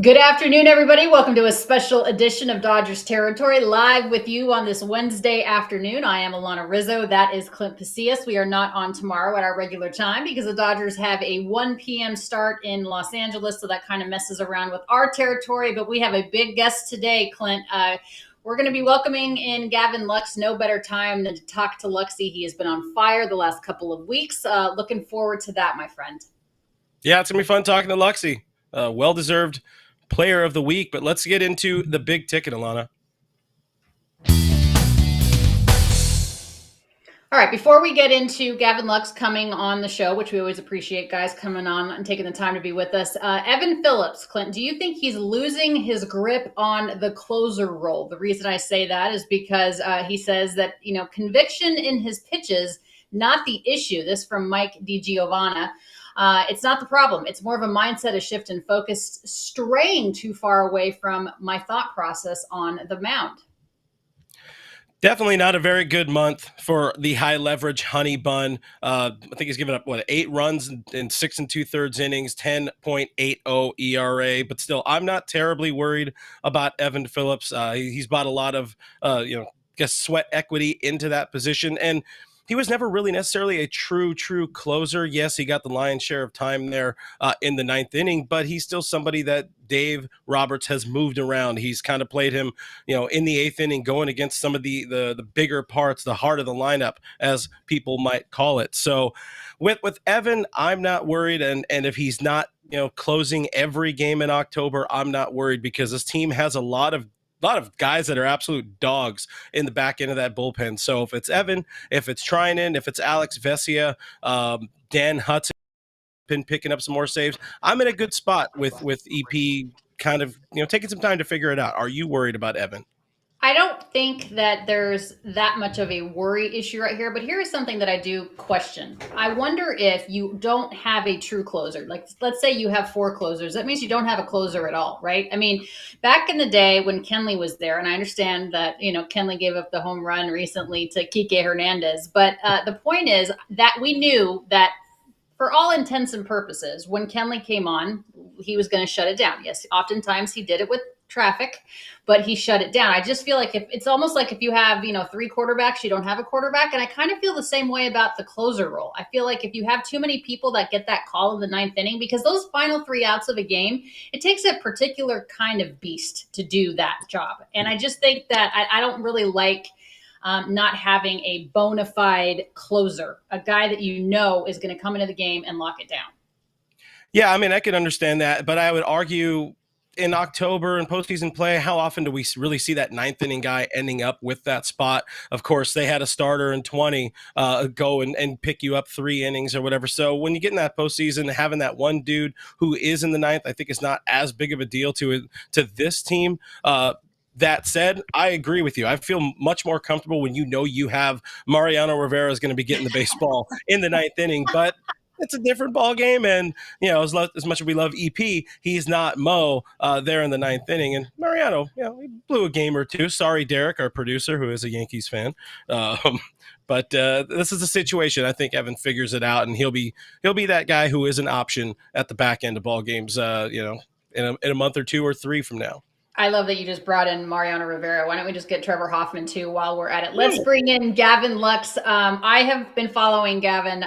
Good afternoon, everybody. Welcome to a special edition of Dodgers Territory, live with you on this Wednesday afternoon. I am Alana Rizzo. That is Clint Pasillas. We are not on tomorrow at our regular time because the Dodgers have a 1 p.m. start in Los Angeles, so that kind of messes around with our territory. But we have a big guest today, Clint. We're going to be welcoming in Gavin Lux. No better time than to talk to Luxy. He has been on fire the last couple of weeks. Looking forward to that, my friend. Yeah, it's going to be fun talking to Luxy. Well-deserved player of the week, but let's get into the big ticket, Alana. All right, before we get into Gavin Lux coming on the show, which we always appreciate guys coming on and taking the time to be with us, Evan Phillips, Clint, do you think he's losing his grip on the closer role? The reason I say that is because he says that, conviction in his pitches, not the issue. This from Mike DiGiovanna. It's not the problem. It's more of a mindset, a shift in focus, straying too far away from my thought process on the mound. Definitely not a very good month for the high leverage honey bun. I think he's given up 8 runs in 6 2/3 innings, 10.80 ERA. But still, I'm not terribly worried about Evan Phillips. He's bought a lot of sweat equity into that position, and he was never really necessarily a true closer. Yes, he got the lion's share of time there in the ninth inning, but he's still somebody that Dave Roberts has moved around. He's kind of played him, in the eighth inning, going against some of the bigger parts, the heart of the lineup, as people might call it. So with Evan, I'm not worried, and if he's not closing every game in October, I'm not worried because this team has a lot of guys that are absolute dogs in the back end of that bullpen. So if it's Evan, if it's Trinan, if it's Alex Vesia, Dan Hudson been picking up some more saves, I'm in a good spot with EP kind of taking some time to figure it out. Are you worried about Evan? I don't think that there's that much of a worry issue right here, but here is something that I do question. I wonder if you don't have a true closer. Like, let's say you have 4 closers. That means you don't have a closer at all, right? I mean, back in the day when Kenley was there, and I understand that, Kenley gave up the home run recently to Kike Hernandez, but the point is that we knew that for all intents and purposes, when Kenley came on, he was going to shut it down. Yes, oftentimes he did it with traffic, but he shut it down. I just feel like if it's almost like if you have, 3 quarterbacks, you don't have a quarterback. And I kind of feel the same way about the closer role. I feel like if you have too many people that get that call in the ninth inning, because those final 3 outs of a game, it takes a particular kind of beast to do that job. And I just think that I don't really like not having a bona fide closer, a guy that is going to come into the game and lock it down. Yeah, I mean, I can understand that, but I would argue in October and postseason play, how often do we really see that ninth inning guy ending up with that spot? Of course, they had a starter in 20 go and pick you up 3 innings or whatever. So when you get in that postseason, having that one dude who is in the ninth, I think is not as big of a deal to this team. That said, I agree with you. I feel much more comfortable when you have Mariano Rivera is going to be getting the baseball in the ninth inning, but it's a different ball game. And, as much as we love EP, he's not Mo there in the ninth inning. And Mariano, he blew a game or two. Sorry, Derek, our producer, who is a Yankees fan. But this is a situation. I think Evan figures it out, and he'll be that guy who is an option at the back end of ball games, in a month or 2 or 3 from now. I love that you just brought in Mariano Rivera. Why don't we just get Trevor Hoffman too while we're at it? Let's bring in Gavin Lux. I have been following Gavin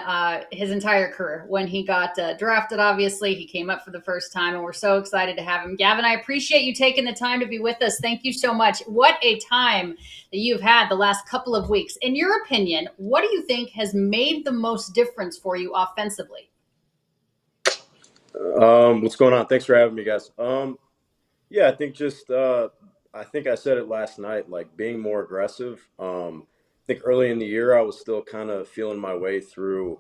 his entire career. When he got drafted, obviously, he came up for the first time, and we're so excited to have him. Gavin, I appreciate you taking the time to be with us. Thank you so much. What a time that you've had the last couple of weeks. In your opinion, what do you think has made the most difference for you offensively? What's going on? Thanks for having me, guys. Yeah, I think I think I said it last night, like being more aggressive. I think early in the year, I was still kind of feeling my way through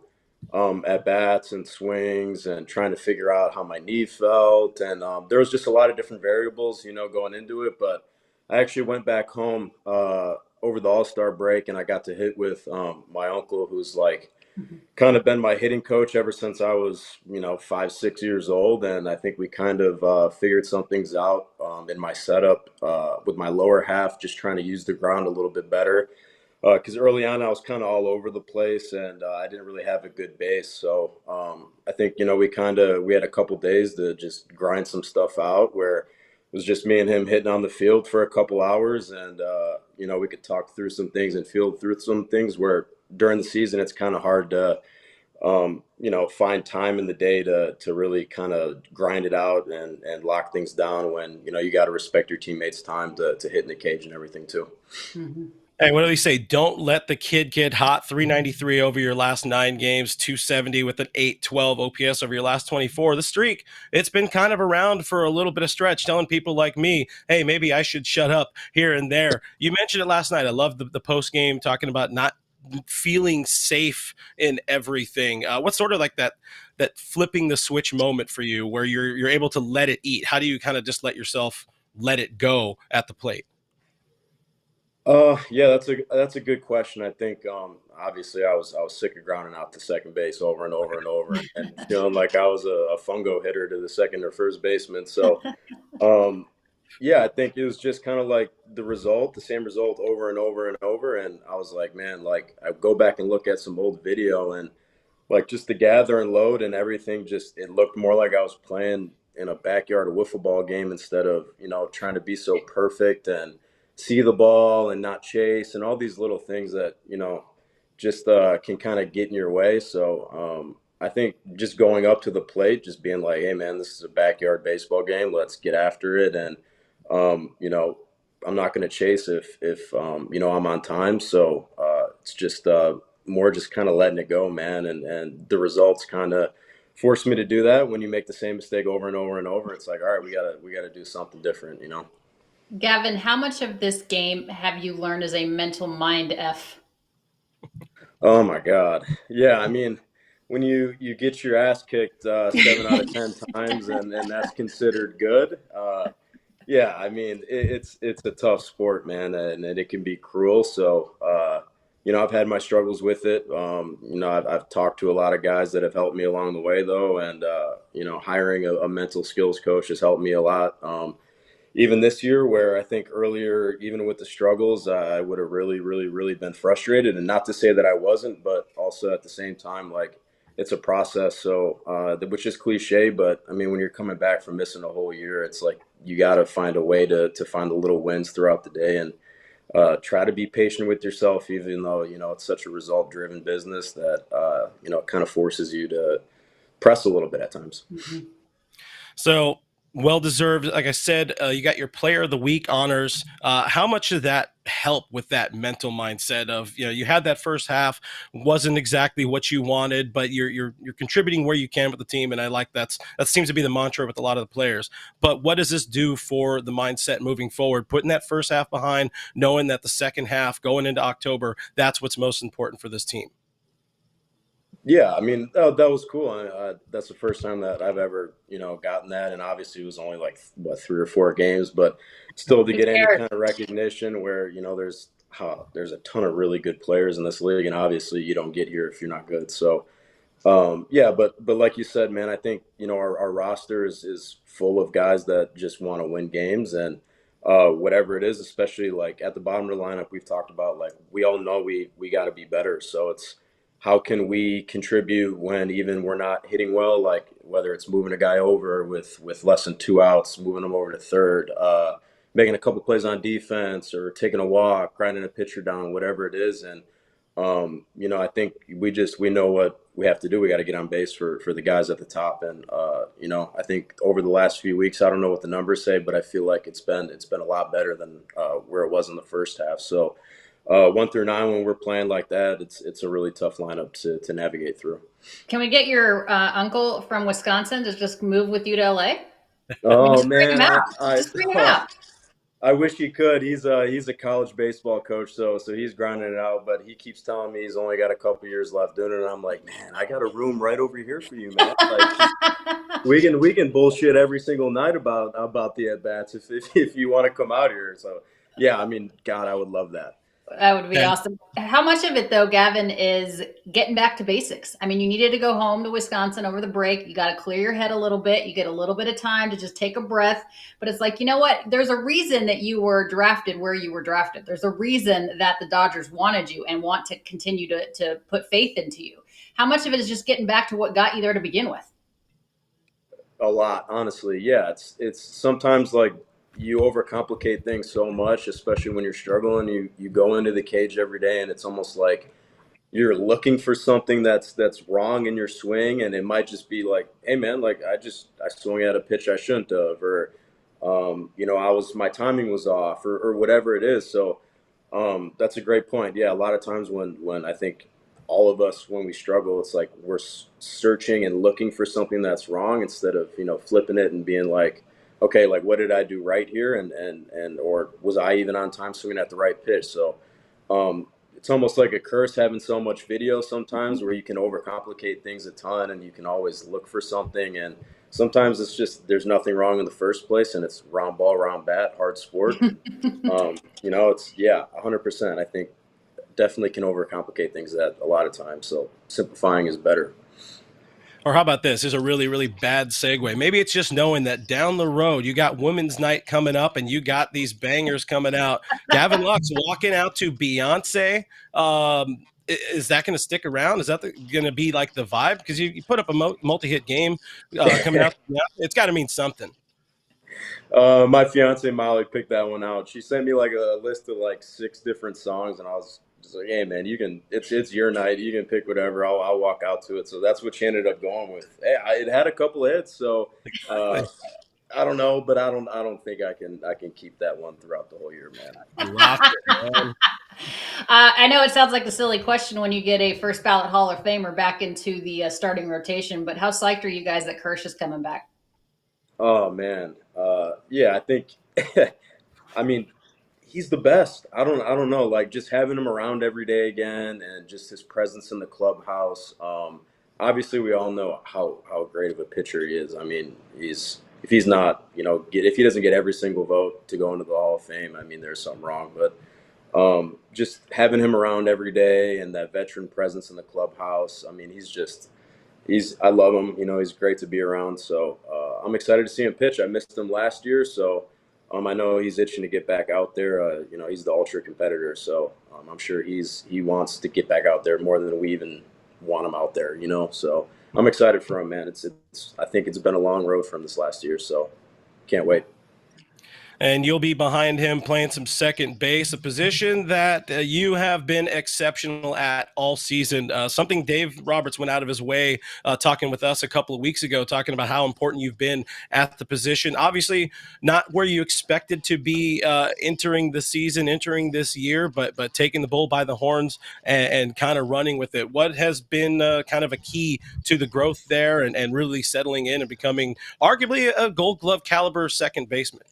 at bats and swings and trying to figure out how my knee felt. And there was just a lot of different variables, going into it. But I actually went back home over the All-Star break, and I got to hit with my uncle, who's like, kind of been my hitting coach ever since I was, 5, 6 years old. And I think we kind of figured some things out in my setup with my lower half, just trying to use the ground a little bit better. because early on I was kind of all over the place and I didn't really have a good base. So I think we had a couple days to just grind some stuff out where it was just me and him hitting on the field for a couple hours, and we could talk through some things and field through some things where during the season it's kind of hard to find time in the day to really kind of grind it out and lock things down when you got to respect your teammates' time to hit in the cage and everything too. Mm-hmm. Hey, what do we say? Don't let the kid get hot. 393 over your last 9 games, 270 with an 812 OPS over your last 24. The streak, it's been kind of around for a little bit of stretch, telling people like me, hey, maybe I should shut up here and there. You mentioned it last night. I love the post game talking about not feeling safe in everything. What's sort of like that flipping the switch moment for you where you're able to let it eat? How do you kind of just let yourself let it go at the plate? Yeah, that's a good question. I think obviously I was sick of grounding out to second base over and over and over and feeling like I was a fungo hitter to the second or first baseman. So um, yeah, I think it was just kind of like the same result over and over and over. And I was like, man, like I go back and look at some old video and like just the gather and load and everything, just it looked more like I was playing in a backyard wiffle ball game instead of trying to be so perfect and see the ball and not chase and all these little things that just can kind of get in your way. So I think just going up to the plate, just being like, hey man, this is a backyard baseball game, let's get after it. And I'm not going to chase if I'm on time. So it's just more just kind of letting it go, man. And the results kind of force me to do that. When you make the same mistake over and over and over, it's like, all right, we gotta do something different. Gavin, how much of this game have you learned as a mental mind F? Oh my God. Yeah. I mean, when you get your ass kicked 7 out of 10 times and that's considered good. Yeah. I mean, it's a tough sport, man, and it can be cruel. So, I've had my struggles with it. I've talked to a lot of guys that have helped me along the way, though, and hiring a mental skills coach has helped me a lot. Even this year, where I think earlier, even with the struggles, I would have really, really, really been frustrated. And not to say that I wasn't, but also at the same time, like it's a process. So, which is cliche, but I mean, when you're coming back from missing a whole year, it's like you got to find a way to find the little wins throughout the day and try to be patient with yourself, even though it's such a result-driven business that it kind of forces you to press a little bit at times. Mm-hmm. So well deserved. Like I said, you got your Player of the Week honors. How much did that help with that mental mindset of you had that first half wasn't exactly what you wanted, but you're contributing where you can with the team, and I like that seems to be the mantra with a lot of the players. But what does this do for the mindset moving forward? Putting that first half behind, knowing that the second half going into October, that's what's most important for this team. Yeah, I mean that was cool. That's the first time that I've ever gotten that, and obviously it was only like what 3 or 4 games, but still to Who get any cares? kind of recognition where there's a ton of really good players in this league, and obviously you don't get here if you're not good. So yeah, but like you said, man, I think our roster is full of guys that just want to win games, and whatever it is, especially like at the bottom of the lineup, we've talked about like we all know we got to be better. So it's how can we contribute when even we're not hitting well, like whether it's moving a guy over with less than 2 outs, moving him over to third, making a couple plays on defense, or taking a walk, grinding a pitcher down, whatever it is, and I think we know what we have to do. We got to get on base for the guys at the top, and I think over the last few weeks, I don't know what the numbers say, but I feel like it's been a lot better than where it was in the first half. So 1 through 9, when we're playing like that, it's a really tough lineup to navigate through. Can we get your uncle from Wisconsin to just move with you to LA? I mean, Oh just bring him man, out. Just bring him out. I wish he could. He's a college baseball coach, so he's grinding it out. But he keeps telling me he's only got a couple years left doing it. And I'm like, man, I got a room right over here for you, man. Like we can bullshit every single night about the at bats if you want to come out here. So yeah, I mean, God, I would love that. That would be And awesome. How much of it, though, Gavin, is getting back to basics? I mean, you needed to go home to Wisconsin over the break. You got to clear your head a little bit. You get a little bit of time to just take a breath. But it's like, you know what? There's a reason that you were drafted where you were drafted. There's a reason that the Dodgers wanted you and want to continue to put faith into you. How much of it is just getting back to what got you there to begin with? A lot, honestly. Yeah, it's sometimes like you overcomplicate things so much, especially when you're struggling. You go into the cage every day, and it's almost like you're looking for something that's wrong in your swing, and it might just be like, hey man, like I swung at a pitch I shouldn't have, or I was my timing was off, or whatever it is. So that's a great point. Yeah, a lot of times when I think all of us when we struggle, it's like we're searching and looking for something that's wrong instead of flipping it and being like, okay, like what did I do right here, and or was I even on time swinging at the right pitch? So it's almost like a curse having so much video sometimes where you can overcomplicate things a ton and you can always look for something, and sometimes it's just there's nothing wrong in the first place and it's round ball, round bat, hard sport. It's yeah, 100%. I think definitely can overcomplicate things that a lot of times. So simplifying is better. or how about this? Is a really, really bad segue. Maybe it's just knowing that down the road you got Women's Night coming up and you got these bangers coming out. Gavin Lux walking out to Beyonce. Is that going to stick around? Is that going to be like the vibe? Because you put up a multi-hit game coming out. Yeah, it's got to mean something. My fiance Molly picked that one out. She sent me like a list of like 6 different songs, and I was just like, "Hey, man, you can. It's your night. You can pick whatever. I'll walk out to it." So that's what she ended up going with. Hey, it had a couple of hits, so uh, I don't know, but I don't think I can keep that one throughout the whole year, man. You lost it, man. I know it sounds like a silly question when you get a first ballot Hall of Famer back into the starting rotation, but how psyched are you guys that Kershaw's coming back? Oh man, yeah, I think. I mean, he's the best. I don't know. Like just having him around every day again, and just his presence in the clubhouse. Obviously, we all know how great of a pitcher he is. I mean, he's if he's not, if he doesn't get every single vote to go into the Hall of Fame, I mean, there's something wrong. But just having him around every day and that veteran presence in the clubhouse. I mean, I love him. He's great to be around. So I'm excited to see him pitch. I missed him last year, so I know he's itching to get back out there. He's the ultra competitor, so I'm sure he wants to get back out there more than we even want him out there. So I'm excited for him, man. It's I think it's been a long road for him this last year, so can't wait. And you'll be behind him playing some second base, a position that you have been exceptional at all season. Something Dave Roberts went out of his way talking with us a couple of weeks ago, talking about how important you've been at the position. Obviously, not where you expected to be entering the season, entering this year, but taking the bull by the horns and kind of running with it. What has been kind of a key to the growth there and really settling in and becoming arguably a Gold Glove caliber second baseman?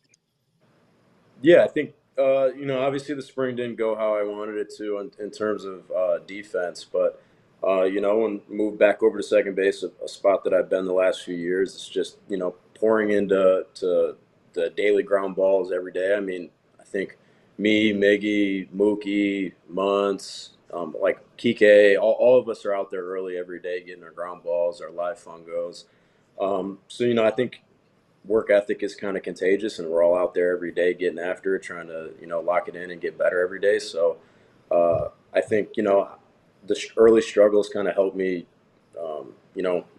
Yeah, I think obviously the spring didn't go how I wanted it to in terms of defense, but when moved back over to second base, a spot that I've been the last few years, it's just pouring into the daily ground balls every day. I mean, I think me, Miggy, Mookie, Muntz, like Kike, all of us are out there early every day getting our ground balls, our live fungos. So I think work ethic is kind of contagious, and we're all out there every day getting after it, trying to lock it in and get better every day. So I think the early struggles kind of helped me.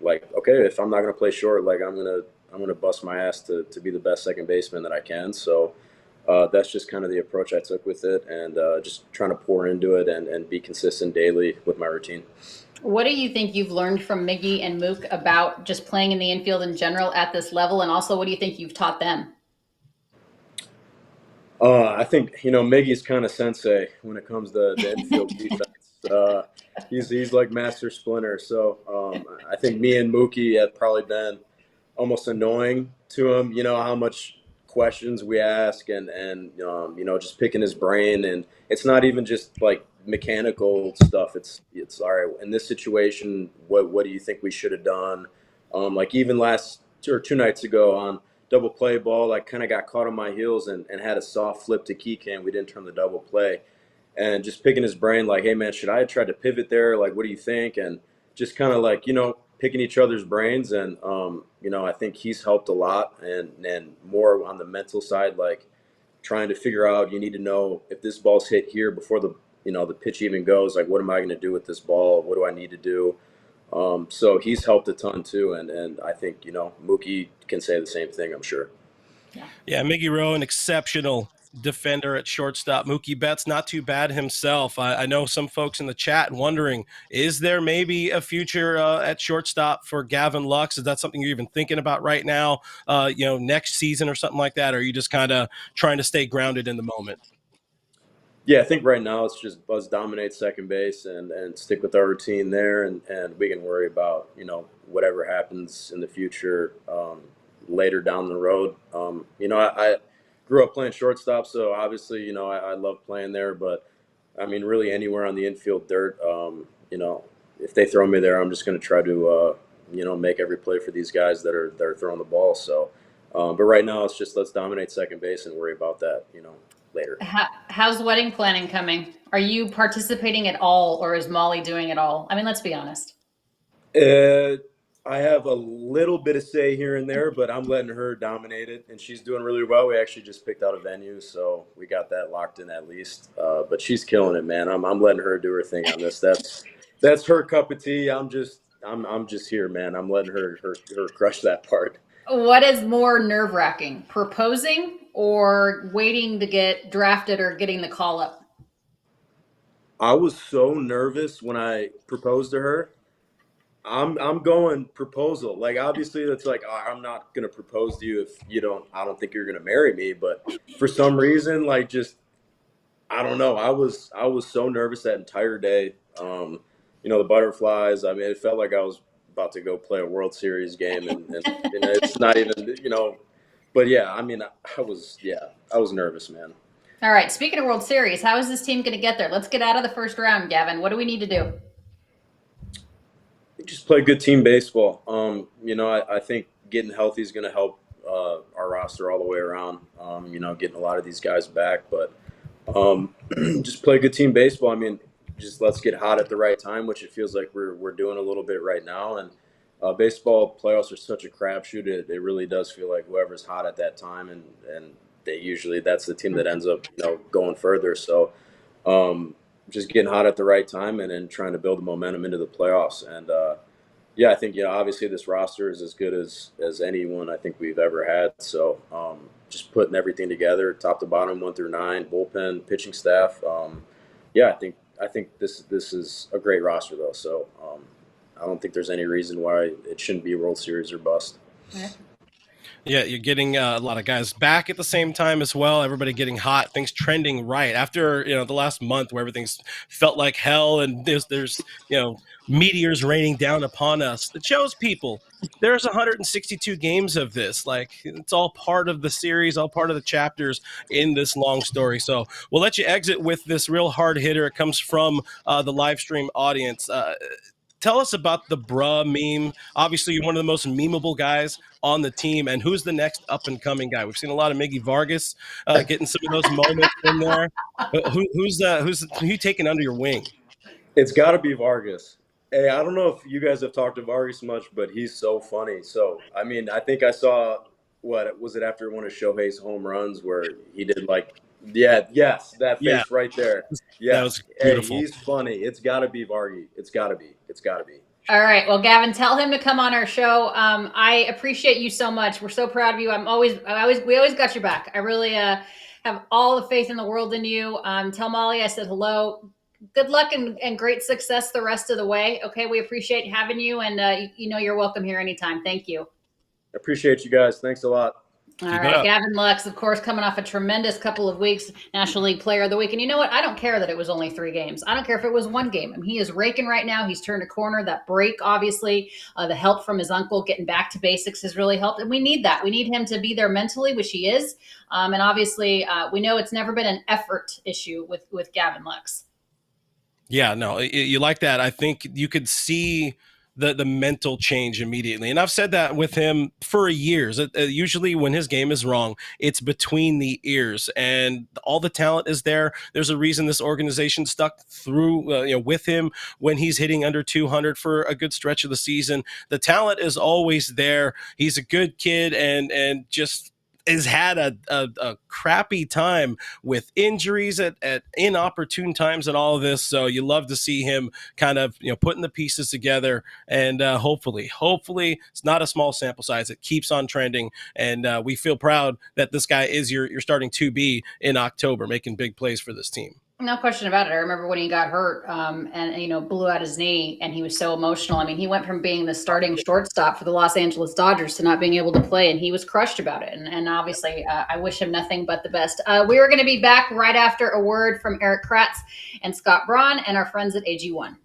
Like okay, if I'm not going to play short, like I'm gonna bust my ass to be the best second baseman that I can. So that's just kind of the approach I took with it, and just trying to pour into it and be consistent daily with my routine. What do you think you've learned from Miggy and Mook about just playing in the infield in general at this level? And also, what do you think you've taught them? I think Miggy's kind of sensei when it comes to the infield defense. He's like Master Splinter. So I think me and Mookie have probably been almost annoying to him. You know how much questions we ask, and just picking his brain, and it's not even just like mechanical stuff. It's all right in this situation. What do you think we should have done? Like even last 2 nights ago on double play ball, I kind of got caught on my heels and had a soft flip to Kike, and we didn't turn the double play. and just picking his brain, like, hey man, should I have tried to pivot there? Like, what do you think? And just kind of like, picking each other's brains. And I think he's helped a lot, and more on the mental side, like trying to figure out, you need to know if this ball's hit here before the pitch even goes, like, what am I going to do with this ball? What do I need to do? So he's helped a ton too. And I think, Mookie can say the same thing, I'm sure. Yeah, Miggy Rowe, an exceptional defender at shortstop. Mookie Betts, not too bad himself. I know some folks in the chat wondering, is there maybe a future at shortstop for Gavin Lux? Is that something you're even thinking about right now, next season or something like that? Or are you just kind of trying to stay grounded in the moment? Yeah, I think right now it's just Buzz dominate second base and stick with our routine there, and we can worry about whatever happens in the future later down the road. I grew up playing shortstop, so obviously I love playing there. But I mean, really anywhere on the infield dirt, if they throw me there, I'm just going to try to make every play for these guys that are throwing the ball. So, but right now it's just let's dominate second base and worry about that later. How's wedding planning coming? Are you participating at all, or is Molly doing it all? I mean, let's be honest. Uh, I have a little bit of say here and there, but I'm letting her dominate it, and she's doing really well. We actually just picked out a venue, so we got that locked in at least. But she's killing it, man. I'm letting her do her thing on this. That's her cup of tea. I'm just here, man. I'm letting her crush that part. What is more nerve wracking, proposing or waiting to get drafted or getting the call up? I was so nervous when I proposed to her. I'm going proposal. Like obviously that's like I'm not gonna propose to you if I don't think you're gonna marry me. But for some reason, like just I don't know. I was so nervous that entire day. The butterflies. I mean, it felt like I was about to go play a World Series game, and it's not even. But yeah, I mean, I was nervous, man. All right. Speaking of World Series, how is this team going to get there? Let's get out of the first round, Gavin. What do we need to do? Just play good team baseball. I think getting healthy is going to help our roster all the way around. Getting a lot of these guys back, but just play good team baseball. I mean, just let's get hot at the right time, which it feels like we're doing a little bit right now. And baseball playoffs are such a crapshoot. It really does feel like whoever's hot at that time, and that's the team that ends up going further. So just getting hot at the right time and then trying to build the momentum into the playoffs. And yeah, I think obviously this roster is as good as anyone I think we've ever had. So just putting everything together, top to bottom, 1 through 9, bullpen, pitching staff. Yeah, I think this is a great roster though. So I don't think there's any reason why it shouldn't be a World Series or bust. Yeah, you're getting a lot of guys back at the same time as well. Everybody getting hot, things trending right after the last month where everything's felt like hell, and there's meteors raining down upon us. It shows people there's 162 games of this. Like it's all part of the series, all part of the chapters in this long story. So we'll let you exit with this real hard hitter. It comes from the live stream audience. Tell us about the bruh meme. Obviously, you're one of the most memeable guys on the team. And who's the next up and coming guy? We've seen a lot of Miggy Vargas getting some of those moments in there. Who's who you taking under your wing? It's got to be Vargas. Hey, I don't know if you guys have talked to Vargas much, but he's so funny. So, I mean, I think I saw, what was it, after one of Shohei's home runs where he did like, yeah, yes, that Yeah, face right there. that Yes. was Hey, beautiful. he's funny. It's got to be Vargy. It's got to be. It's got to be. All right. Well, Gavin, tell him to come on our show. I appreciate you so much. We're so proud of you. We always got your back. I really have all the faith in the world in you. Tell Molly I said hello. Good luck and great success the rest of the way. Okay. We appreciate having you, and you're welcome here anytime. Thank you. Appreciate you guys. Thanks a lot. All Keep it right, up. Gavin Lux, of course, coming off a tremendous couple of weeks, National League Player of the Week. And you know what? I don't care that it was only 3 games. I don't care if it was 1 game. I mean, he is raking right now. He's turned a corner. That break, obviously, the help from his uncle, getting back to basics has really helped. And we need that. We need him to be there mentally, which he is. And obviously, we know it's never been an effort issue with Gavin Lux. Yeah, no, you like that. I think you could see the mental change immediately. And I've said that with him for years. Usually when his game is wrong, it's between the ears, and all the talent is there. There's a reason this organization stuck through with him when he's hitting under 200 for a good stretch of the season. The talent is always there. He's a good kid, and just has had a crappy time with injuries at inopportune times and all of this. So you love to see him kind of putting the pieces together, and hopefully it's not a small sample size. It keeps on trending, and we feel proud that this guy is your starting 2B in October, making big plays for this team. No question about it. I remember when he got hurt and blew out his knee, and he was so emotional. I mean, he went from being the starting shortstop for the Los Angeles Dodgers to not being able to play, and he was crushed about it. And obviously, I wish him nothing but the best. We are going to be back right after a word from Eric Kratz and Scott Braun and our friends at AG1.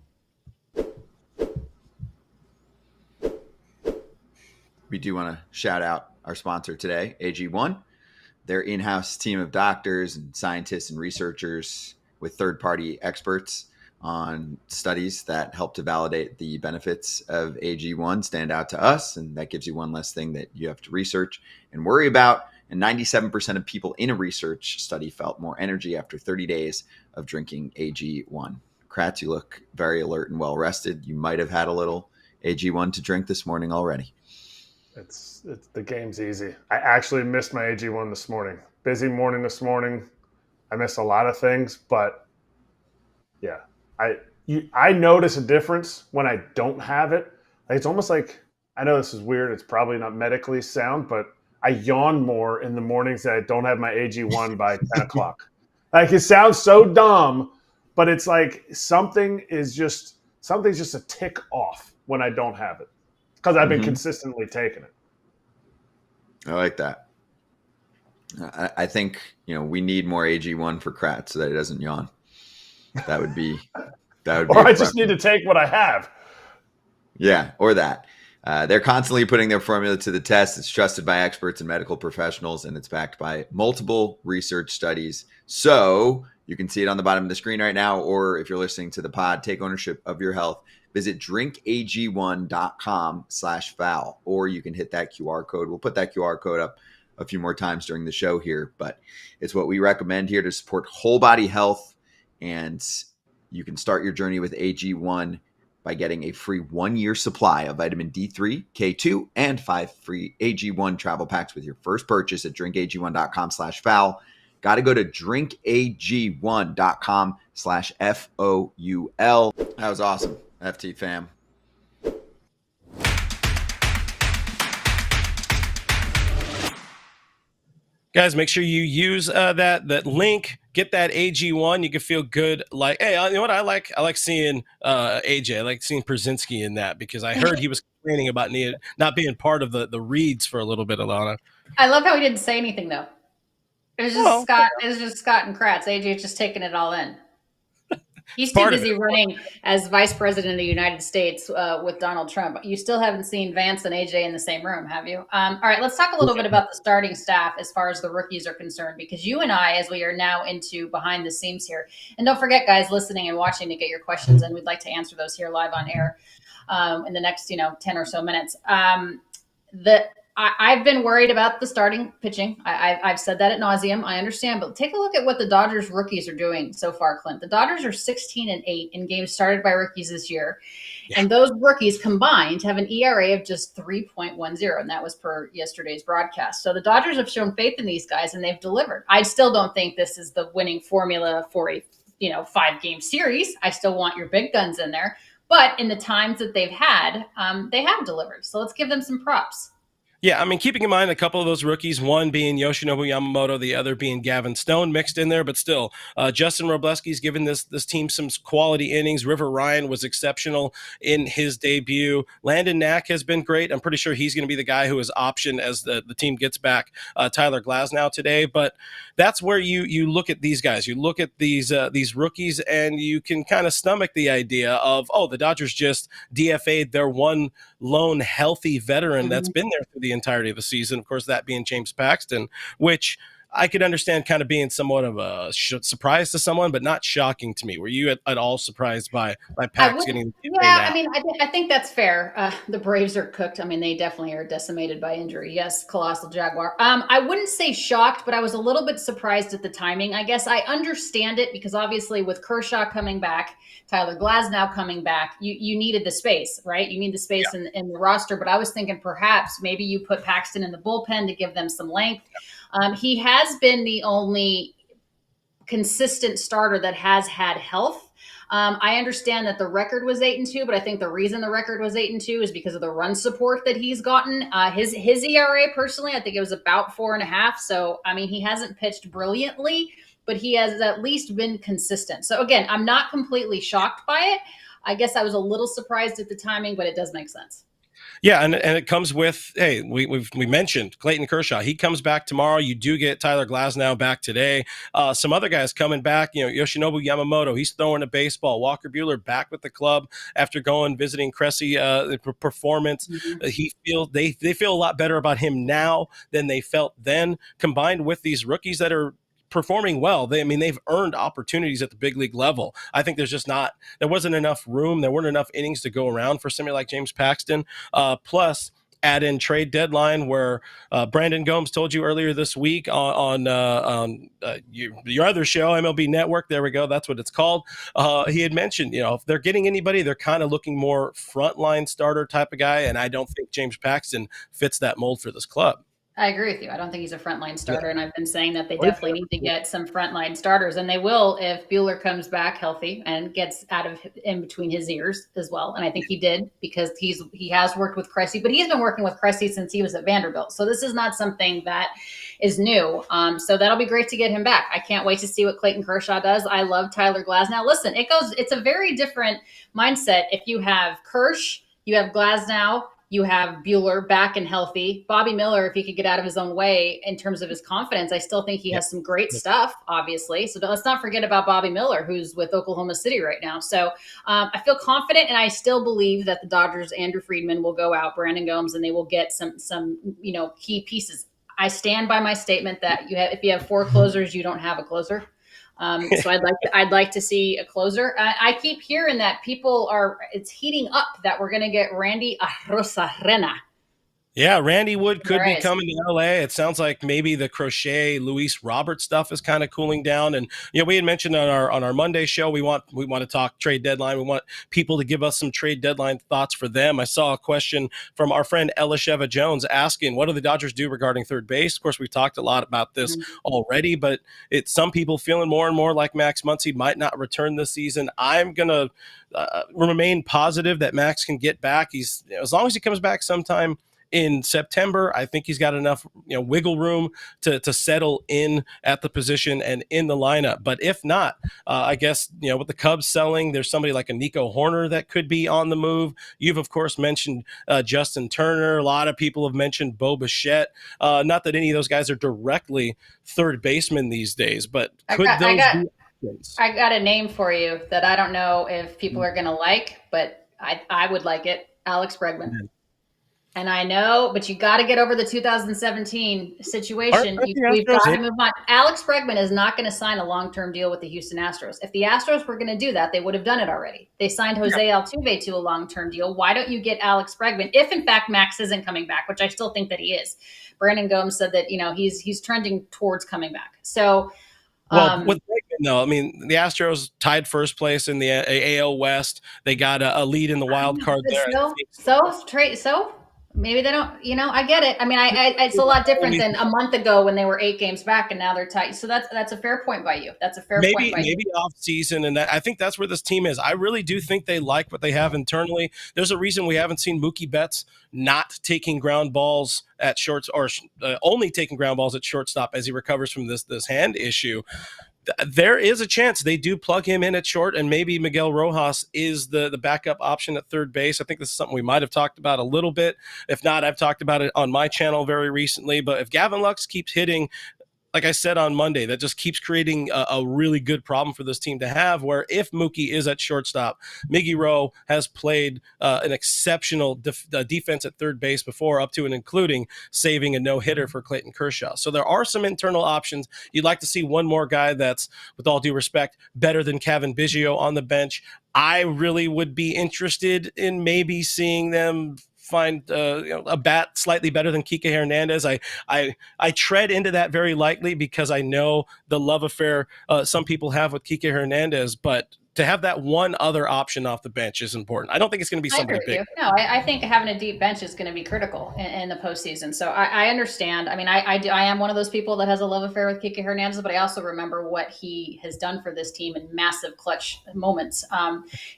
We do want to shout out our sponsor today, AG1. Their in-house team of doctors and scientists and researchers with third-party experts on studies that help to validate the benefits of AG1 stand out to us, and that gives you one less thing that you have to research and worry about. And 97% of people in a research study felt more energy after 30 days of drinking AG1. Kratz, you look very alert and well-rested. You might have had a little AG1 to drink this morning already. It's the game's easy. I actually missed my AG1 this morning. Busy morning this morning. I missed a lot of things, but yeah, I notice a difference when I don't have it. Like, it's almost like, I know this is weird. It's probably not medically sound, but I yawn more in the mornings that I don't have my AG1 by 10 o'clock. Like, it sounds so dumb, but it's like something's just a tick off when I don't have it, because I've been consistently taking it. I like that. I think we need more AG1 for Kratz so that he doesn't yawn. That would be or I just need to take what I have. Yeah, or that. They're constantly putting their formula to the test. It's trusted by experts and medical professionals, and it's backed by multiple research studies. So you can see it on the bottom of the screen right now, or if you're listening to the pod, take ownership of your health. Visit drinkag1.com/foul, or you can hit that QR code. We'll put that QR code up a few more times during the show here, but it's what we recommend here to support whole body health. And you can start your journey with AG1 by getting a free 1-year supply of vitamin D3, K2, and 5 free AG1 travel packs with your first purchase at drinkag1.com/foul. Got to go to drinkag1.com/FOUL. That was awesome, FT fam. Guys, make sure you use that link. Get that AG1. You can feel good. Like, hey, you know what I like? I like seeing AJ. I like seeing Przinski in that, because I heard he was complaining about not being part of the reads for a little bit, Alana. I love how he didn't say anything, though. It was just Scott. It was just Scott and Kratz. AJ's just taking it all in. He's too busy running as vice president of the United States with Donald Trump. You still haven't seen Vance and AJ in the same room, have you? All right, let's talk a little bit about the starting staff as far as the rookies are concerned, because you and I, as we are now into behind the scenes here, and don't forget, guys, listening and watching, to get your questions, and we'd like to answer those here live on air in the next 10 or so minutes. I've been worried about the starting pitching. I've said that ad nauseum. I understand, but take a look at what the Dodgers rookies are doing so far, Clint. The Dodgers are 16-8 in games started by rookies this year. Yeah. And those rookies combined have an ERA of just 3.10, and that was per yesterday's broadcast. So the Dodgers have shown faith in these guys, and they've delivered. I still don't think this is the winning formula for a 5-game series. I still want your big guns in there. But in the times that they've had, they have delivered. So let's give them some props. Yeah, I mean, keeping in mind a couple of those rookies, one being Yoshinobu Yamamoto, the other being Gavin Stone mixed in there, but still, Justin Robleski's given this team some quality innings. River Ryan was exceptional in his debut. Landon Knack has been great. I'm pretty sure he's going to be the guy who is optioned as the team gets back Tyler Glasnow today. But that's where you look at these guys. You look at these rookies, and you can kind of stomach the idea of, the Dodgers just DFA'd their one lone healthy veteran that's been there for the entirety of the season. Of course, that being James Paxton, which I could understand kind of being somewhat of a surprise to someone, but not shocking to me. Were you at all surprised by I Pax would, getting the thing yeah. now? I mean, I think that's fair. The Braves are cooked. I mean, they definitely are decimated by injury. Yes, colossal Jaguar. I wouldn't say shocked, but I was a little bit surprised at the timing. I guess I understand it because obviously with Kershaw coming back, Tyler Glasnow coming back, you needed the space, right? You need the space in the roster. But I was thinking perhaps maybe you put Paxton in the bullpen to give them some length. He has been the only consistent starter that has had health. I understand that the record was 8-2, but I think the reason the record was 8-2 is because of the run support that he's gotten. His ERA personally, I think it was about 4.5. So I mean, he hasn't pitched brilliantly, but he has at least been consistent. So again, I'm not completely shocked by it. I guess I was a little surprised at the timing, but it does make sense. Yeah, and it comes with, hey, we mentioned Clayton Kershaw. He comes back tomorrow. You do get Tyler Glasnow back today. Some other guys coming back. Yoshinobu Yamamoto, he's throwing a baseball. Walker Buehler back with the club after going visiting Cressy. Performance. Mm-hmm. They feel a lot better about him now than they felt then. Combined with these rookies that are performing well. They've earned opportunities at the big league level. I think there wasn't enough room. There weren't enough innings to go around for somebody like James Paxton. Plus, add in trade deadline where Brandon Gomes told you earlier this week on your other show, MLB Network. There we go. That's what it's called. He had mentioned, if they're getting anybody, they're kind of looking more frontline starter type of guy. And I don't think James Paxton fits that mold for this club. I agree with you. I don't think he's a frontline starter, and I've been saying that they Oh, yeah. definitely need to get some frontline starters, and they will if Buehler comes back healthy and gets out of in between his ears as well. And I think he did because he has worked with Cressy, but he's been working with Cressy since he was at Vanderbilt. So this is not something that is new. So that'll be great to get him back. I can't wait to see what Clayton Kershaw does. I love Tyler Glasnow. Listen, it's a very different mindset if you have Kersh, you have Glasnow, you have Buehler back and healthy. Bobby Miller, if he could get out of his own way in terms of his confidence, I still think he has some great stuff, obviously. So let's not forget about Bobby Miller, who's with Oklahoma City right now. So I feel confident, and I still believe that the Dodgers, Andrew Friedman, will go out, Brandon Gomes, and they will get some key pieces. I stand by my statement that if you have 4 closers, you don't have a closer. So I'd like to see a closer. I keep hearing that it's heating up that we're going to get Randy Arozarena. Yeah, Randy Wood could be coming to LA. It sounds like maybe the Crochet Luis Roberts stuff is kind of cooling down. And we had mentioned on our Monday show we want to talk trade deadline. We want people to give us some trade deadline thoughts for them. I saw a question from our friend Elisheva Jones asking, what do the Dodgers do regarding third base? Of course, we've talked a lot about this already, but it's some people feeling more and more like Max Muncy might not return this season. I'm gonna remain positive that Max can get back. As long as he comes back sometime in September, I think he's got enough wiggle room to settle in at the position and in the lineup. But if not, I guess with the Cubs selling, there's somebody like a Nico Horner that could be on the move. You've of course mentioned Justin Turner. A lot of people have mentioned Bo Bichette. Not that any of those guys are directly third basemen these days, but could those be options? I got a name for you that I don't know if people are going to like, but I would like it. Alex Bregman. And I know, but you got to get over the 2017 situation. We've got to move on. Alex Bregman is not going to sign a long-term deal with the Houston Astros. If the Astros were going to do that, they would have done it already. They signed Jose Altuve to a long-term deal. Why don't you get Alex Bregman if, in fact, Max isn't coming back, which I still think that he is. Brandon Gomes said that he's trending towards coming back. So. Well, with Bregman, though, I mean, the Astros tied first place in the AL West. They got a lead in the wild card there. So maybe they don't, I get it. I mean, it's a lot different than a month ago when they were 8 games back and now they're tight. So that's a fair point by you. That's a fair point by you. Maybe off season. And I think that's where this team is. I really do think they like what they have internally. There's a reason we haven't seen Mookie Betts not taking ground balls at shorts or only taking ground balls at shortstop as he recovers from this hand issue. There is a chance they do plug him in at short, and maybe Miguel Rojas is the backup option at third base. I think this is something we might have talked about a little bit. If not, I've talked about it on my channel very recently. But if Gavin Lux keeps hitting like I said on Monday, that just keeps creating a really good problem for this team to have, where if Mookie is at shortstop, Miggy Rowe has played an exceptional defense at third base before, up to and including saving a no-hitter for Clayton Kershaw. So there are some internal options. You'd like to see one more guy that's, with all due respect, better than Kevin Biggio on the bench. I really would be interested in maybe seeing them find a bat slightly better than Kike Hernandez. I tread into that very lightly because I know the love affair some people have with Kike Hernandez, but to have that one other option off the bench is important. I don't think it's going to be somebody big. No, I think having a deep bench is going to be critical in the postseason. So I understand. I mean, I am one of those people that has a love affair with Kike Hernandez, but I also remember what he has done for this team in massive clutch moments.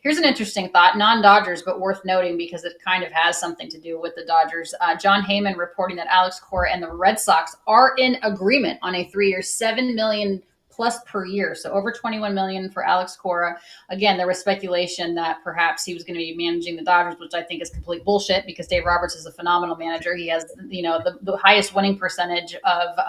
Here's an interesting thought, non-Dodgers, but worth noting because it kind of has something to do with the Dodgers. John Heyman reporting that Alex Cora and the Red Sox are in agreement on a 3-year, $7 million plus per year. So over 21 million for Alex Cora. Again, there was speculation that perhaps he was going to be managing the Dodgers, which I think is complete bullshit because Dave Roberts is a phenomenal manager. He has, the highest winning percentage of,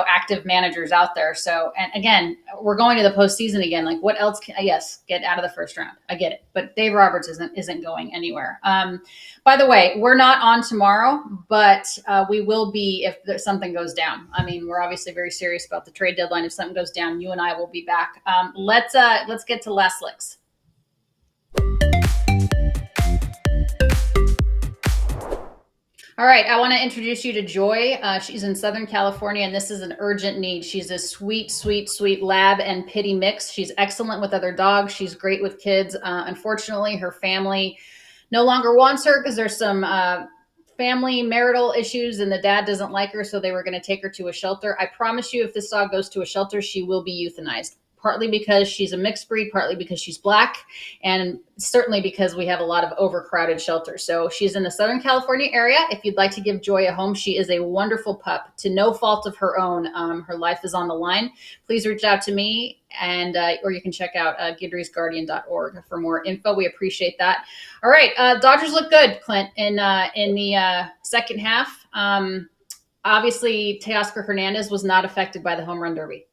active managers out there. So, and again, we're going to the postseason again. Like what else yes, get out of the first round. I get it. But Dave Roberts isn't going anywhere. By the way, we're not on tomorrow, but we will be if something goes down. I mean, we're obviously very serious about the trade deadline. If something goes down, you and I will be back. Let's get to last licks. All right, I want to introduce you to Joy. She's in Southern California, and this is an urgent need. She's a sweet, sweet, sweet lab and pity mix. She's excellent with other dogs. She's great with kids. Unfortunately, her family no longer wants her because there's some family marital issues, and the dad doesn't like her, so they were going to take her to a shelter. I promise you, if this dog goes to a shelter, she will be euthanized. Partly because she's a mixed breed, partly because she's Black, and certainly because we have a lot of overcrowded shelters. So she's in the Southern California area. If you'd like to give Joy a home, she is a wonderful pup to no fault of her own. Her life is on the line. Please reach out to me, and or you can check out Gidry'sGuardian.org for more info. We appreciate that. All right, Dodgers look good, Clint, in the second half. Obviously, Teoscar Hernandez was not affected by the home run derby.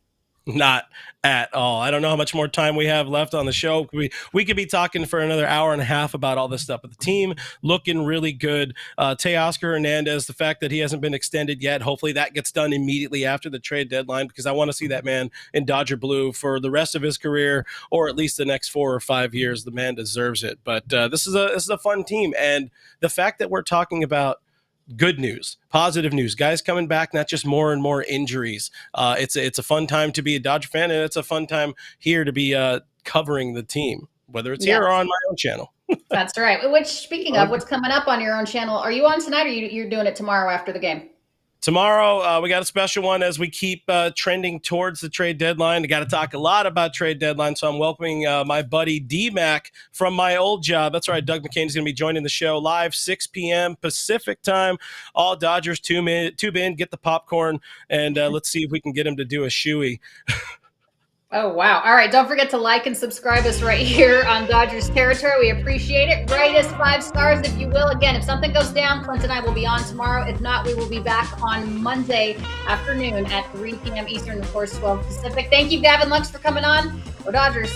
Not at all. I don't know how much more time we have left on the show. We could be talking for another hour and a half about all this stuff, but the team looking really good. Teoscar Hernandez, the fact that he hasn't been extended yet, hopefully that gets done immediately after the trade deadline, because I want to see that man in Dodger blue for the rest of his career, or at least the next 4 or 5 years. The man deserves it. But this is a fun team, and the fact that we're talking about good news, positive news, guys coming back, not just more and more injuries. It's a fun time to be a Dodger fan, and it's a fun time here to be covering the team, whether it's here or on my own channel. That's right. Which, speaking of, what's coming up on your own channel? Are you on tonight, or you're doing it tomorrow after the game? Tomorrow, we got a special one as we keep trending towards the trade deadline. We got to talk a lot about trade deadline, so I'm welcoming my buddy D-Mac from my old job. That's right, Doug McCain is going to be joining the show live 6 p.m. Pacific time. All Dodgers tube in, get the popcorn, and let's see if we can get him to do a shoey. Oh, wow. All right. Don't forget to like and subscribe us right here on Dodgers territory. We appreciate it. Rate us 5 stars if you will. Again, if something goes down, Clint and I will be on tomorrow. If not, we will be back on Monday afternoon at 3 p.m. Eastern, of course, 12 Pacific. Thank you, Gavin Lux, for coming on. Go Dodgers.